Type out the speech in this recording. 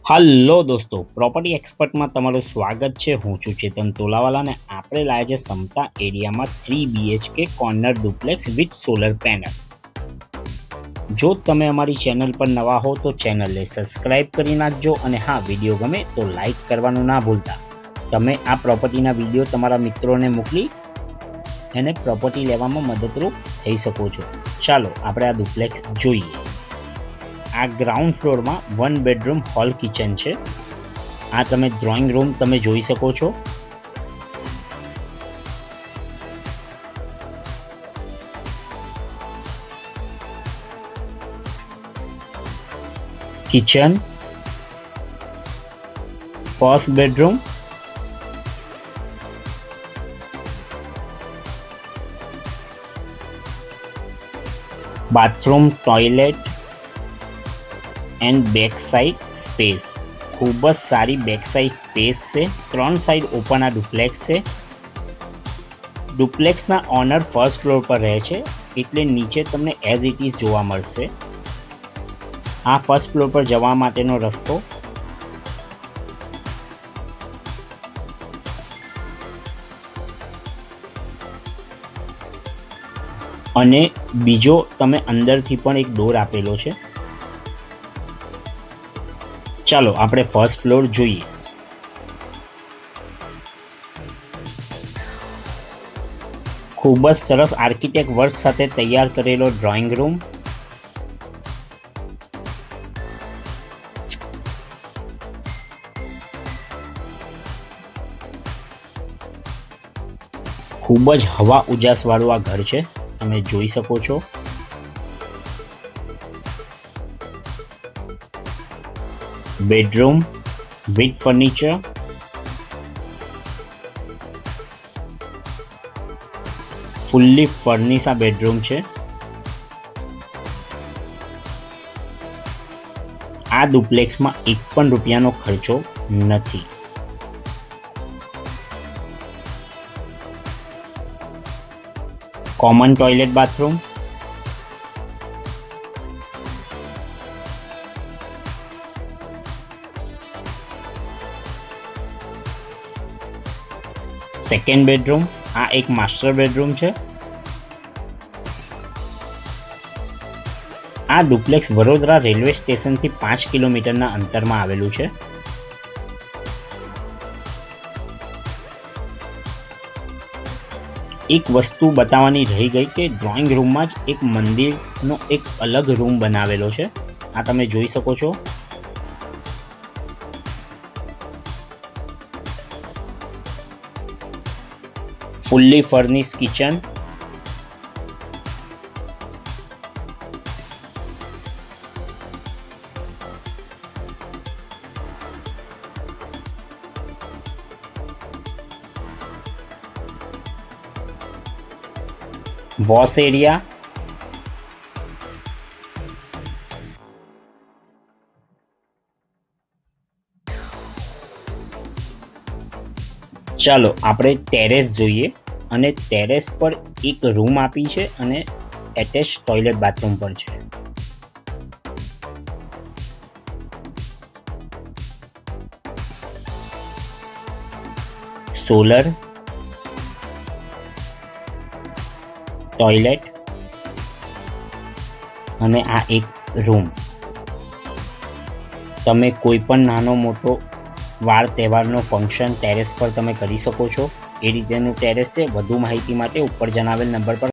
Hello દોસ્તો, property એક્સપર્ટમાં તમારું સ્વાગત છે. હું છું ચેતન તોલાવાલા અને આપણે લાવ્યા છે સમતા એરિયામાં 3 BHK corner duplex with solar panel. જો તમે અમારી ચેનલ પર નવા હો તો ચેનલને સબસ્ક્રાઇબ કરી નાખજો અને હા, વિડીયો ગમે તો લાઈક કરવાનું ના ભૂલતા. તમે આ પ્રોપર્ટીના વિડીયો તમારા મિત્રોને મોકલી અને પ્રોપર્ટી લેવામાં મદદરૂપ થઈ શકો છો. ચાલો આપણે આ ડુપ્લેક્સ જોઈએ. આ ગ્રાઉન્ડ ફ્લોરમાં 1 બેડરૂમ હોલ કિચન છે. આ તમે ડ્રોઈંગ રૂમ તમે જોઈ શકો છો. Kitchen, first bedroom, bathroom, toilet and back side space. ખૂબ જ સારી બેક સાઈડ સ્પેસ છે. 3 સાઈડ ઓપન આ ડુપ્લેક્સ છે. ડુપ્લેક્સના ઓનર ફર્સ્ટ ફ્લોર પર રહે છે એટલે નીચે તમને એઝ ઇટ ઇઝ જોવા મળશે. આ ફર્સ્ટ ફ્લોર પર જવા માટેનો રસ્તો. અને બીજો તમે અંદરથી પણ એક ડોર આપેલો છે. ચાલો આપણે ફર્સ્ટ ફ્લોર જોઈએ. ખૂબ જ સરસ આર્કિટેક્ટ વર્ક સાથે તૈયાર કરેલો ડ્રોઈંગ રૂમ. ખૂબ જ હવા ઉજાસવાળું આ ઘર છે, તમે જોઈ શકો છો. Bedroom with furniture, fully furnish આ બેડરૂમ છે. આ ડુપ્લેક્સમાં એક પણ રૂપિયાનો ખર્ચો નથી. Common toilet, bathroom, second bedroom. આ એક માસ્ટર બેડરૂમ છે. આ ડુપ્લેક્સ વડોદરા રેલવે સ્ટેશનથી 5 કિલોમીટરના અંતરમાં આવેલું છે. એક વસ્તુ બતાવવાની રહી ગઈ કે ડ્રોઈંગ રૂમમાં જ એક મંદિરનો એક અલગ રૂમ બનાવેલો છે. આ તમે જોઈ શકો છો. Fully furnish kitchen. Wash area. ચાલો આપણે ટેરેસ જોઈએ. અને ટેરેસ પર એક રૂમ આપી છે અને એટેચ ટોયલેટ બાથરૂમ પણ છે. સોલર, ટોયલેટ અને આ એક રૂમ. તમે કોઈ પણ નાનો મોટો વાર તહેવારનો ફંક્શન ટેરેસ પર તમે કરી શકો છો. એ રીતેનું ટેરેસ છે. વધુ માહિતી માટે ઉપર જણાવેલ નંબર પર